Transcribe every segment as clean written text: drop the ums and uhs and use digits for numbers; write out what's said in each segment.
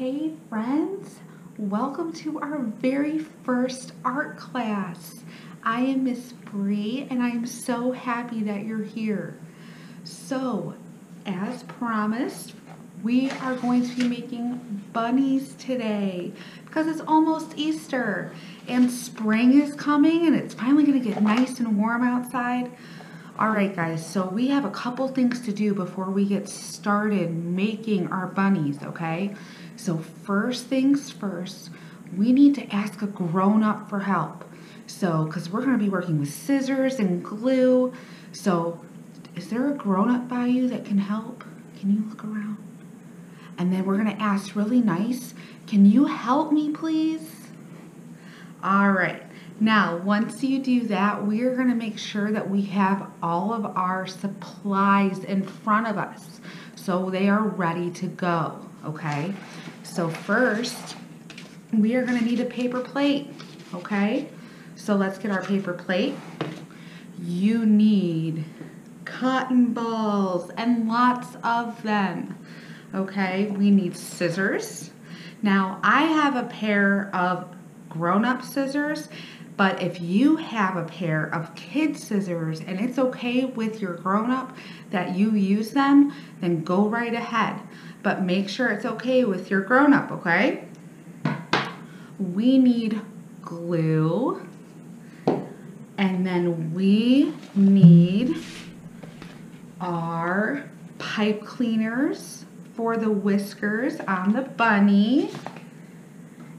Hey friends, welcome to our very first art class. I am Miss Bree and I am so happy that you're here. So, as promised, we are going to be making bunnies today because it's almost Easter and spring is coming and it's finally going to get nice and warm outside. All right, guys, so we have a couple things to do before we get started making our bunnies, okay? So first things first, we need to ask a grown-up for help. So, because we're going to be working with scissors and glue. So, is there a grown-up by you that can help? Can you look around? And then we're going to ask really nice, can you help me, please? All right. Now, once you do that, we are going to make sure that we have all of our supplies in front of us so they are ready to go, okay? So first, we are going to need a paper plate, okay? So let's get our paper plate. You need cotton balls and lots of them, okay? We need scissors. Now, I have a pair of grown-up scissors, but if you have a pair of kid scissors and it's okay with your grown-up that you use them, then go right ahead. But make sure it's okay with your grown-up, okay? We need glue, and then we need our pipe cleaners for the whiskers on the bunny.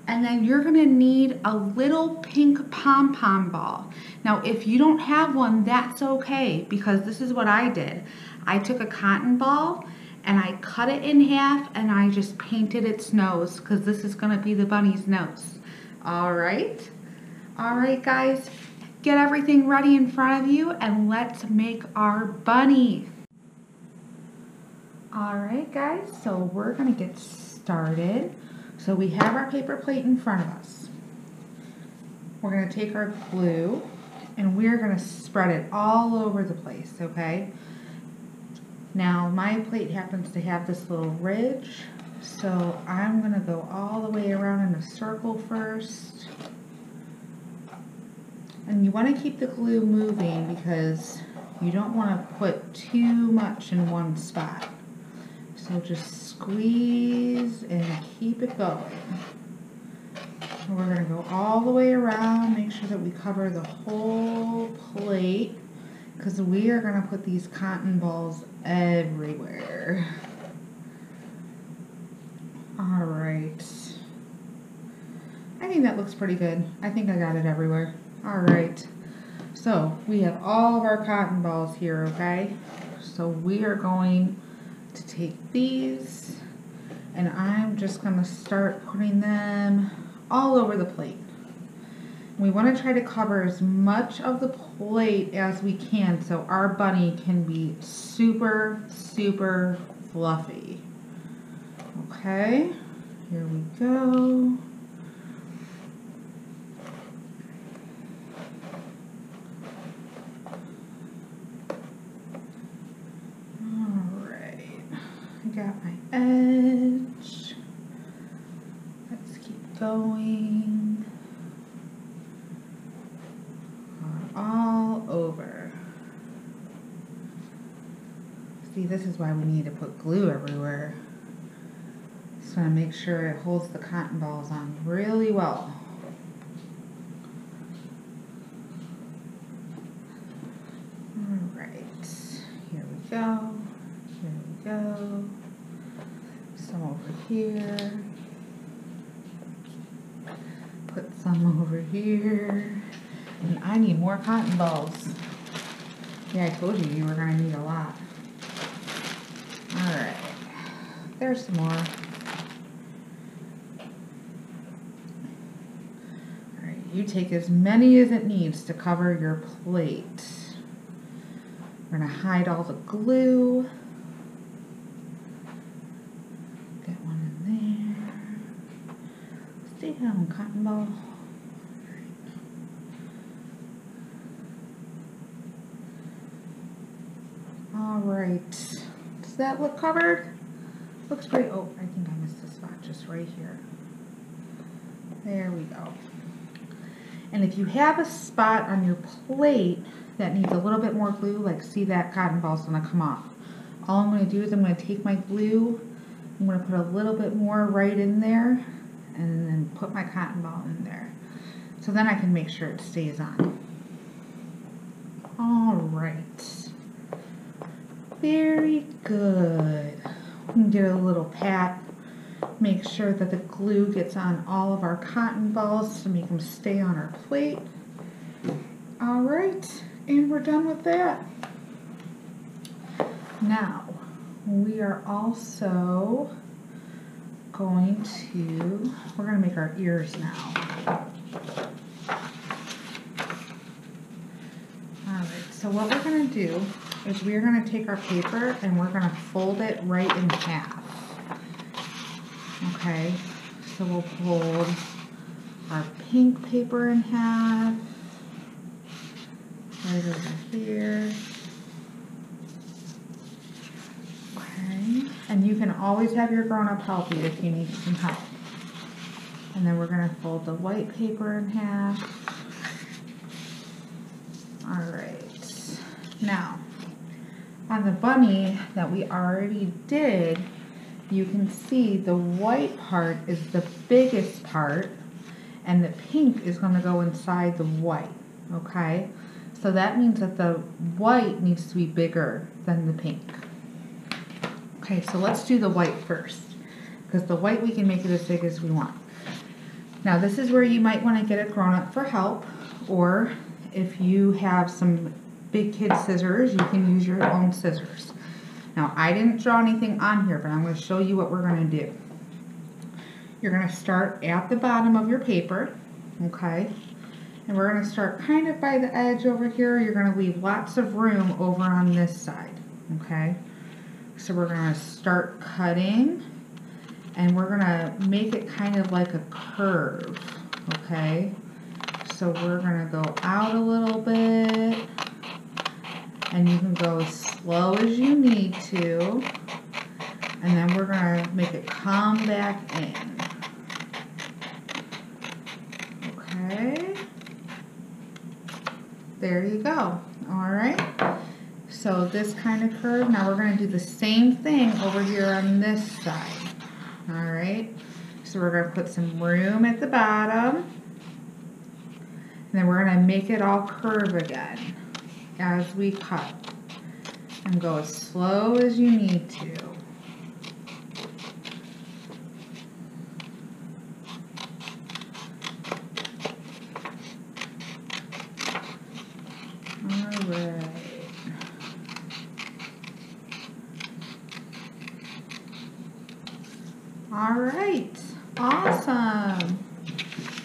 And then you're gonna need a little pink pom-pom ball. Now, if you don't have one, that's okay, because this is what I did. I took a cotton ball and I cut it in half and I just painted its nose, because this is gonna be the bunny's nose. All right, guys, get everything ready in front of you and let's make our bunny. All right, guys, so we're gonna get started. So we have our paper plate in front of us. We're going to take our glue and we're going to spread it all over the place, okay? Now my plate happens to have this little ridge, so I'm going to go all the way around in a circle first. And you want to keep the glue moving because you don't want to put too much in one spot. So just squeeze and keep it going. We're going to go all the way around, make sure that we cover the whole plate, because we are going to put these cotton balls everywhere. All right. I think that looks pretty good. I think I got it everywhere. All right. So we have all of our cotton balls here, okay? So we are going to take these and I'm just going to start putting them all over the plate. We want to try to cover as much of the plate as we can so our bunny can be super, super fluffy. Okay, here we go. Got my edge. Let's keep going. All over. See, this is why we need to put glue everywhere. Just want to make sure it holds the cotton balls on really well. All right, here we go. Here we go. Some over here. Put some over here. And I need more cotton balls. Yeah, I told you you were going to need a lot. Alright. There's some more. Alright, you take as many as it needs to cover your plate. We're going to hide all the glue. Stay down, cotton ball. All right. Does that look covered? Looks pretty, oh, I think I missed a spot just right here. There we go. And if you have a spot on your plate that needs a little bit more glue, like see that cotton ball's gonna come off. All I'm gonna do is I'm gonna take my glue, I'm gonna put a little bit more right in there, and then put my cotton ball in there. So then I can make sure it stays on. All right. Very good. We can get a little pat. Make sure that the glue gets on all of our cotton balls to make them stay on our plate. All right, and we're done with that. Now, we are also going to, we're going to make our ears now. All right, so what we're going to do is we're going to take our paper and we're going to fold it right in half. Okay, so we'll fold our pink paper in half, right over here. Okay, and you can always have your grown-up help you if you need some help. And then we're going to fold the white paper in half. All right, now on the bunny that we already did, you can see the white part is the biggest part and the pink is going to go inside the white, okay? So that means that the white needs to be bigger than the pink. Okay, so let's do the white first, because the white we can make it as big as we want. Now this is where you might want to get a grown-up for help, or if you have some big kid scissors, you can use your own scissors. Now, I didn't draw anything on here, but I'm going to show you what we're going to do. You're going to start at the bottom of your paper, okay? And we're going to start kind of by the edge over here. You're going to leave lots of room over on this side, okay? So we're going to start cutting, and we're going to make it kind of like a curve, okay? So we're going to go out a little bit. And you can go as slow as you need to. And then we're going to make it come back in. Okay. There you go. All right. So this kind of curve. Now we're going to do the same thing over here on this side. All right. So we're going to put some room at the bottom. And then we're going to make it all curve again as we cut, and go as slow as you need to. All right. All right, awesome.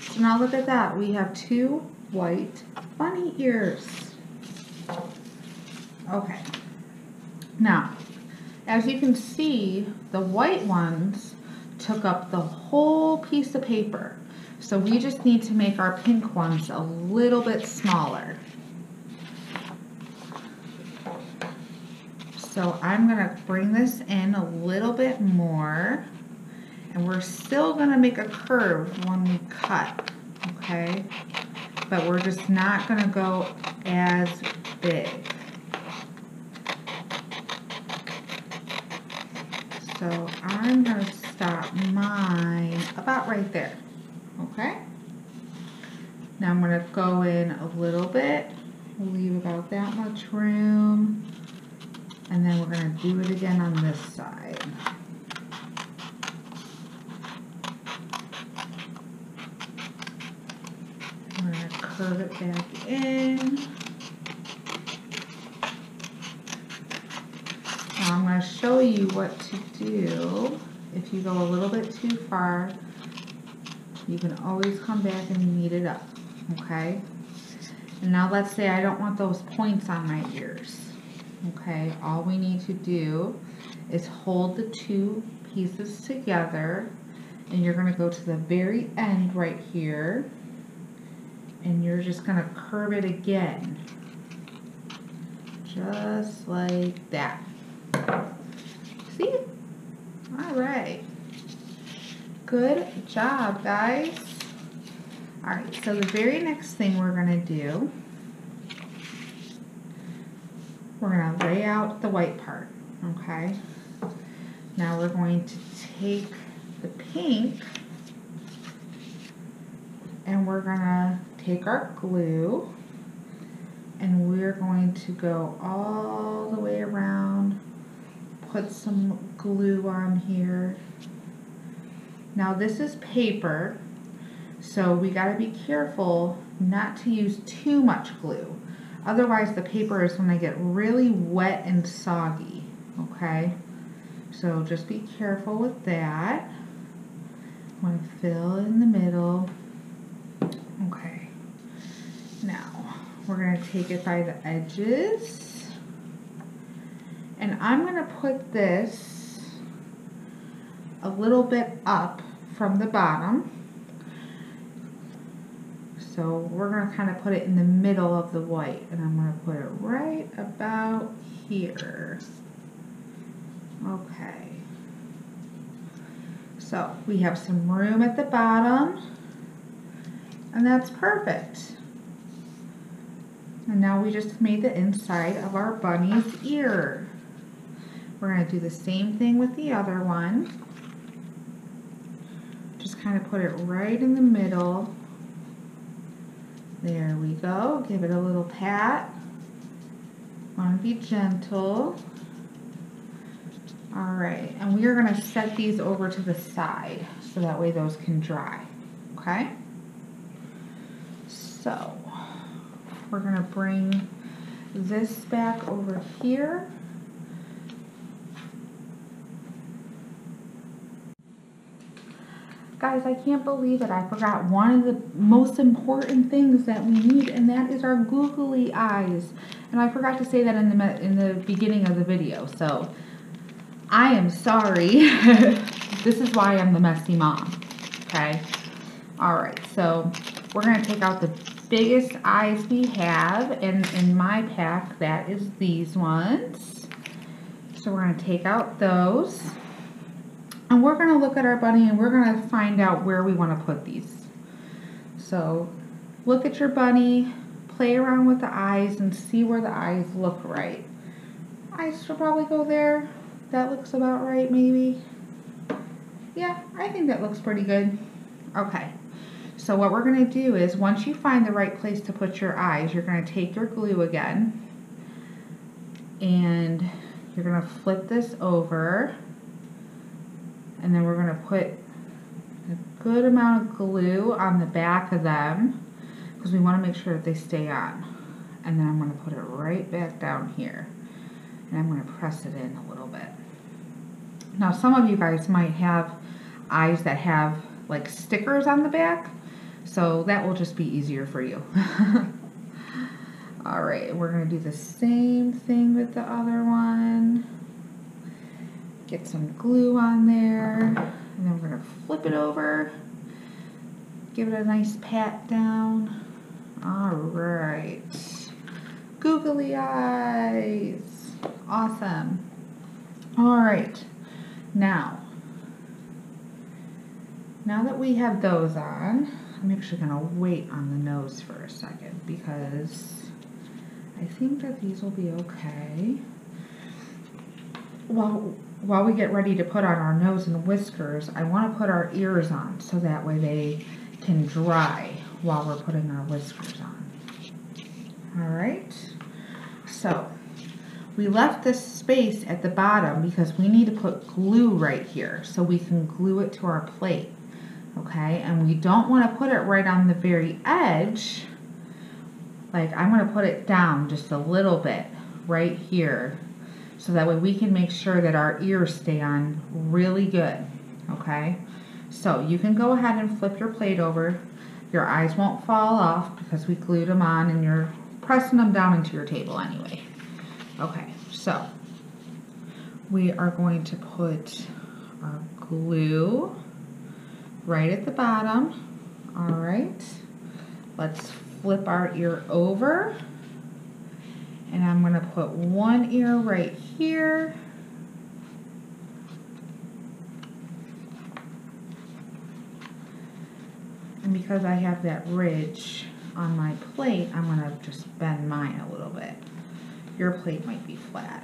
So now look at that. We have two white bunny ears. Okay, now, as you can see, the white ones took up the whole piece of paper. So we just need to make our pink ones a little bit smaller. So I'm gonna bring this in a little bit more, and we're still gonna make a curve when we cut, okay? But we're just not gonna go as big. So I'm going to stop mine about right there, okay? Now I'm going to go in a little bit, leave about that much room, and then we're going to do it again on this side. We're going to curve it back in. I'm going to show you what to do. If you go a little bit too far, you can always come back and knead it up, okay? And now let's say I don't want those points on my ears, okay? All we need to do is hold the two pieces together, and you're going to go to the very end right here, and you're just going to curve it again, just like that. See? All right. Good job, guys. All right, so the very next thing we're going to do, we're going to lay out the white part, okay? Now we're going to take the pink and we're going to take our glue and we're going to go all the way around, put some glue on here. Now this is paper, so we got to be careful not to use too much glue. Otherwise the paper is going to get really wet and soggy, okay? So just be careful with that. I'm going to fill in the middle. Okay. Now we're going to take it by the edges. And I'm going to put this a little bit up from the bottom. So we're going to kind of put it in the middle of the white, and I'm going to put it right about here. Okay. So we have some room at the bottom, and that's perfect. And now we just made the inside of our bunny's ear. We're going to do the same thing with the other one. Just kind of put it right in the middle. There we go. Give it a little pat. Want to be gentle. All right, and we are going to set these over to the side so that way those can dry. Okay? So we're going to bring this back over here. Guys, I can't believe it. I forgot one of the most important things that we need, and that is our googly eyes. And I forgot to say that in the beginning of the video, so I am sorry. This is why I'm the messy mom, okay? All right, so we're going to take out the biggest eyes we have, and in my pack, that is these ones. So we're going to take out those. And we're going to look at our bunny and we're going to find out where we want to put these. So look at your bunny, play around with the eyes and see where the eyes look right. Eyes should probably go there. That looks about right, maybe. Yeah, I think that looks pretty good. Okay, so what we're going to do is once you find the right place to put your eyes, you're going to take your glue again and you're going to flip this over. And then we're going to put a good amount of glue on the back of them because we want to make sure that they stay on. And then I'm going to put it right back down here. And I'm going to press it in a little bit. Now some of you guys might have eyes that have like stickers on the back. So that will just be easier for you. Alright, we're going to do the same thing with the other one. Get some glue on there, and then we're going to flip it over, give it a nice pat down. All right, googly eyes, awesome. All right, now that we have those on, I'm actually going to wait on the nose for a second because I think that these will be okay. While we get ready to put on our nose and whiskers, I want to put our ears on so that way they can dry while we're putting our whiskers on. All right, so we left this space at the bottom because we need to put glue right here so we can glue it to our plate, okay? And we don't want to put it right on the very edge. Like I'm going to put it down just a little bit right here, so that way we can make sure that our ears stay on really good, okay? So you can go ahead and flip your plate over. Your eyes won't fall off because we glued them on and you're pressing them down into your table anyway. Okay, so we are going to put our glue right at the bottom. All right, let's flip our ear over. And I'm going to put one ear right here. And because I have that ridge on my plate, I'm gonna just bend mine a little bit. Your plate might be flat.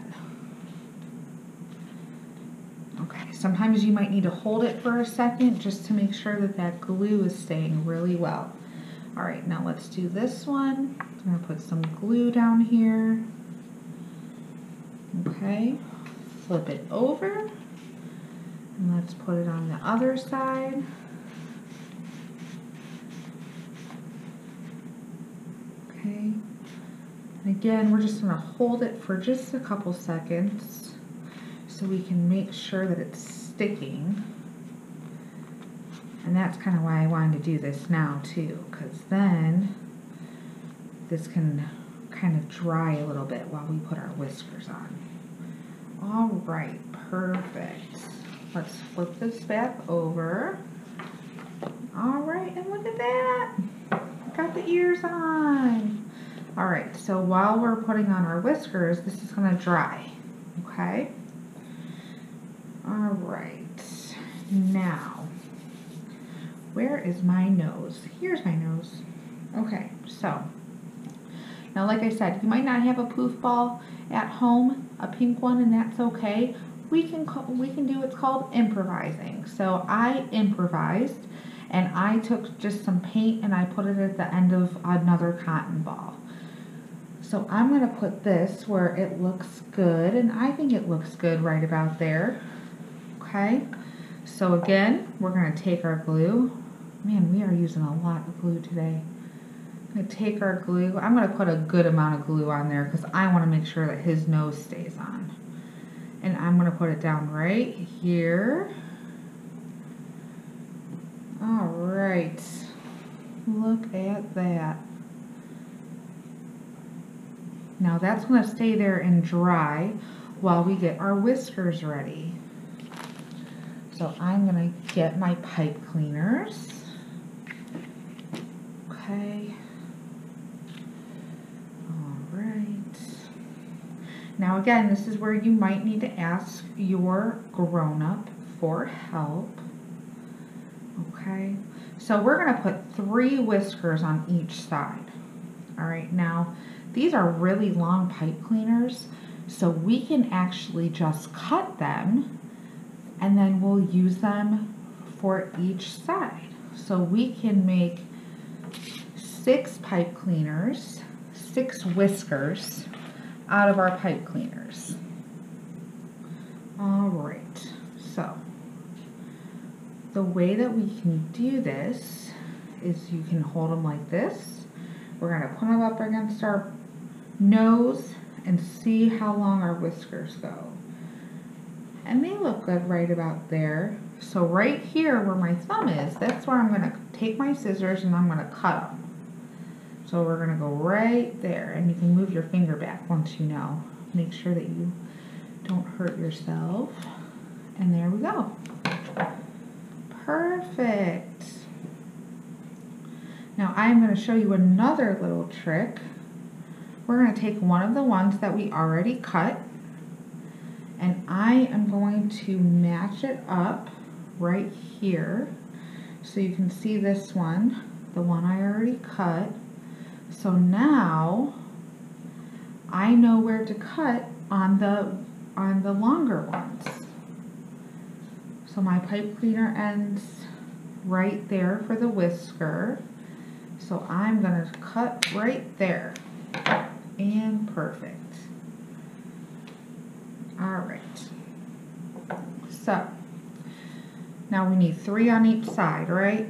Okay, sometimes you might need to hold it for a second just to make sure that that glue is staying really well. All right, now let's do this one. I'm gonna put some glue down here. Okay, flip it over, and let's put it on the other side. Okay, and again, we're just gonna hold it for just a couple seconds so we can make sure that it's sticking. And that's kind of why I wanted to do this now too, because then this can kind of dry a little bit while we put our whiskers on. All right, perfect. Let's flip this back over. All right, and look at that. Got the ears on. All right, so while we're putting on our whiskers, this is gonna dry, okay? All right, now, where is my nose? Here's my nose. Okay, so, now like I said, you might not have a poof ball at home, a pink one, and that's okay. We can do what's called improvising. So I improvised, and I took just some paint and I put it at the end of another cotton ball. So I'm gonna put this where it looks good, and I think it looks good right about there. Okay, so again, we're gonna take our glue. Man, we are using a lot of glue today. I'm gonna take our glue. I'm gonna put a good amount of glue on there because I wanna make sure that his nose stays on. And I'm gonna put it down right here. All right, look at that. Now that's gonna stay there and dry while we get our whiskers ready. So I'm gonna get my pipe cleaners. Okay. All right. Now again, this is where you might need to ask your grown-up for help. Okay. So we're gonna put 3 whiskers on each side. All right, now these are really long pipe cleaners, so we can actually just cut them and then we'll use them for each side. So we can make 6 pipe cleaners, 6 whiskers out of our pipe cleaners. All right, so the way that we can do this is you can hold them like this. We're gonna put them up against our nose and see how long our whiskers go. And they look good right about there. So right here where my thumb is, that's where I'm gonna take my scissors and I'm gonna cut them. So we're gonna go right there, and you can move your finger back once you know. Make sure that you don't hurt yourself. And there we go. Perfect. Now I'm gonna show you another little trick. We're gonna take one of the ones that we already cut, and I am going to match it up right here. So you can see this one, the one I already cut. So now I know where to cut on the longer ones. So my pipe cleaner ends right there for the whisker. So I'm gonna cut right there. And perfect. All right. So now we need 3 on each side, right?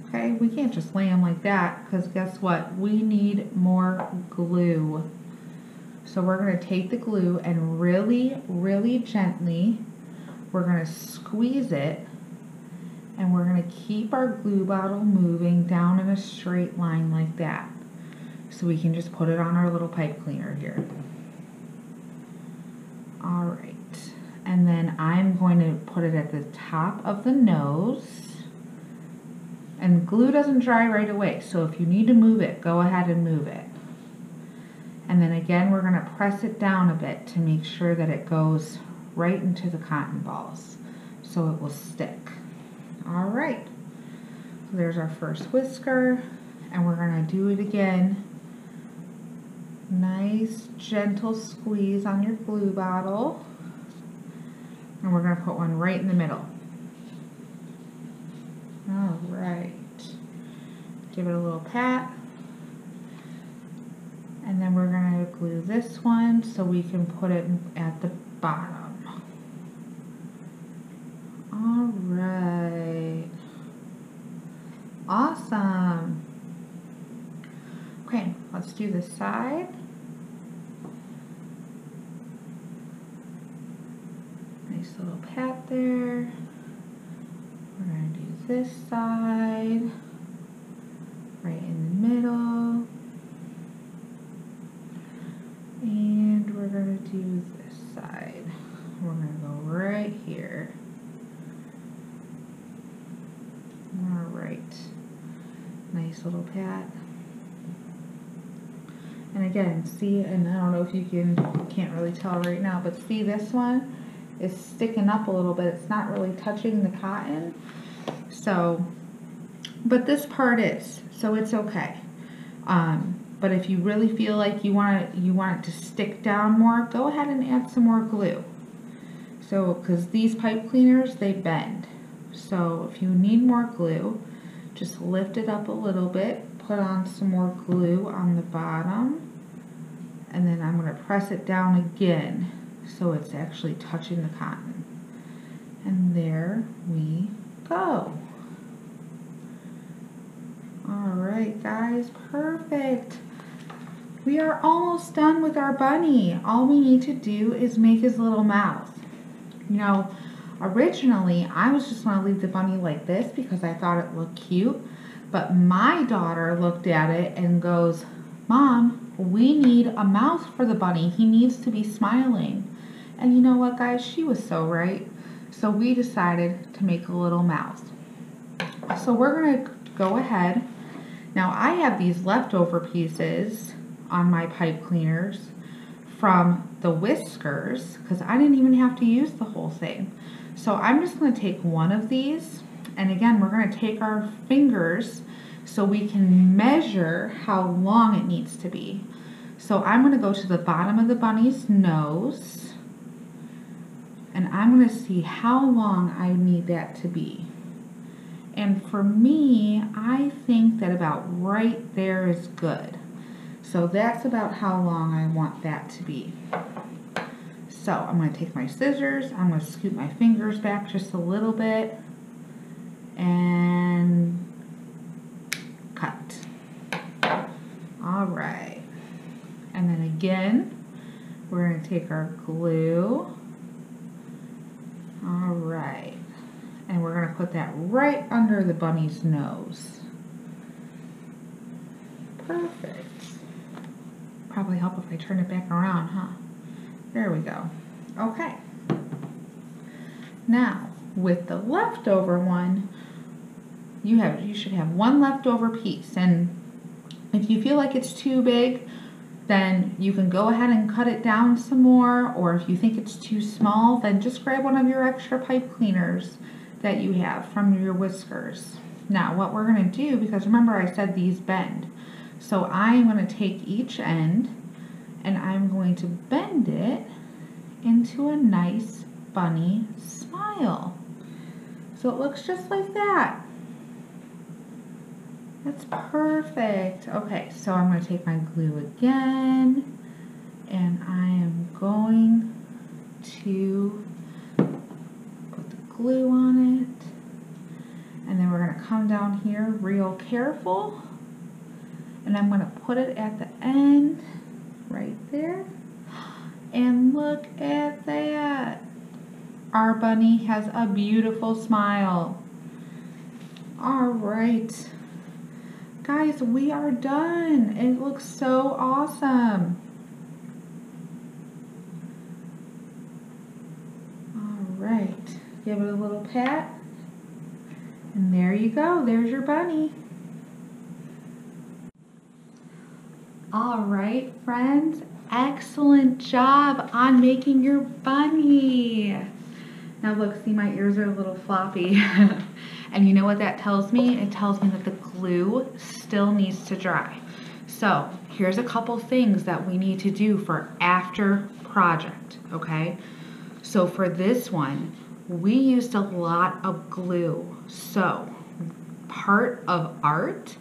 Okay, we can't just lay them like that because guess what? We need more glue. So we're gonna take the glue and really, really gently, we're gonna squeeze it, and we're gonna keep our glue bottle moving down in a straight line like that. So we can just put it on our little pipe cleaner here. All right, and then I'm going to put it at the top of the nose. And glue doesn't dry right away, so if you need to move it, go ahead and move it. And then again, we're gonna press it down a bit to make sure that it goes right into the cotton balls, so it will stick. All right, So there's our first whisker, and we're gonna do it again. Nice gentle squeeze on your glue bottle, and we're gonna put one right in the middle. All right, give it a little pat, and then we're gonna glue this one so we can put it at the bottom. All right, awesome. Okay, let's do this side. Nice little pat there. We're going to do this side, right in the middle. And we're going to do this side. We're going to go right here. All right. Nice little pat. And again, see, and I don't know if you can't really tell right now, but see this one is sticking up a little bit. It's not really touching the cotton. So, but this part is, so it's okay. But if you really feel like you want it to stick down more, go ahead and add some more glue. So, because these pipe cleaners, they bend. So if you need more glue, just lift it up a little bit, put on some more glue on the bottom, and then I'm going to press it down again so it's actually touching the cotton. And there we go. All right, guys, perfect. We are almost done with our bunny. All we need to do is make his little mouth. You know, originally I was just going to leave the bunny like this because I thought it looked cute, but my daughter looked at it and goes, "Mom, we need a mouth for the bunny. He needs to be smiling." And you know what, guys? She was so right. So we decided to make a little mouth. So we're going to go ahead. Now I have these leftover pieces on my pipe cleaners from the whiskers because I didn't even have to use the whole thing. So I'm just going to take one of these, and again, we're going to take our fingers so we can measure how long it needs to be. So I'm going to go to the bottom of the bunny's nose, and I'm going to see how long I need that to be. And for me, I think that about right there is good. So that's about how long I want that to be. So I'm going to take my scissors, I'm going to scoop my fingers back just a little bit, and cut. All right. And then again, we're going to take our glue. All right. And we're going to put that right under the bunny's nose. Perfect. Probably help if I turn it back around, huh? There we go. Okay. Now, with the leftover one, you should have one leftover piece. And if you feel like it's too big, then you can go ahead and cut it down some more. Or if you think it's too small, then just grab one of your extra pipe cleaners that you have from your whiskers. Now, what we're going to do, because remember I said these bend. So I'm going to take each end and I'm going to bend it into a nice bunny smile. So it looks just like that. That's perfect. Okay, so I'm going to take my glue again, and I am going to put the glue on it, and then we're going to come down here real careful, and I'm going to put it at the end right there, and look at that. Our bunny has a beautiful smile. All right. Guys, we are done. It looks so awesome. All right, give it a little pat. And there you go, there's your bunny. All right, friends, excellent job on making your bunny. Now look, see, my ears are a little floppy. And you know what that tells me? It tells me that the glue still needs to dry. So here's a couple things that we need to do for after project, okay? So for this one, we used a lot of glue. So part of art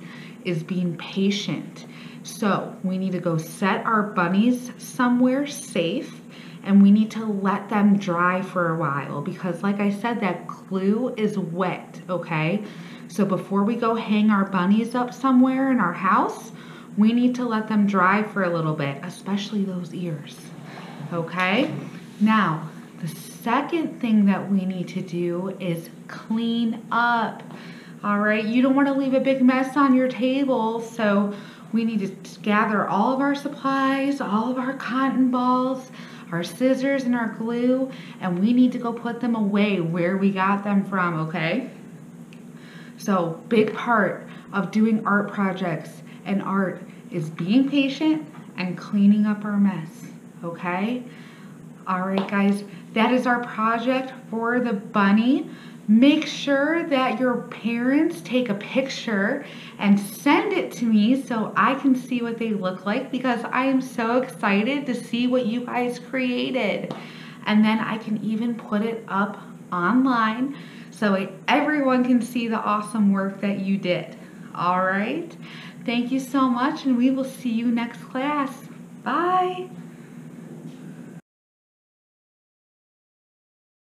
is being patient. So we need to go set our bunnies somewhere safe, and we need to let them dry for a while because like I said, that glue is wet, okay? So before we go hang our bunnies up somewhere in our house, we need to let them dry for a little bit, especially those ears, okay? Now, the second thing that we need to do is clean up. All right, you don't want to leave a big mess on your table, so we need to gather all of our supplies, all of our cotton balls, our scissors and our glue, and we need to go put them away where we got them from, okay? So, big part of doing art projects and art is being patient and cleaning up our mess, okay? All right, guys, that is our project for the bunny. Make sure that your parents take a picture and send it to me so I can see what they look like because I am so excited to see what you guys created. And then I can even put it up online so everyone can see the awesome work that you did. All right, thank you so much, and we will see you next class. Bye.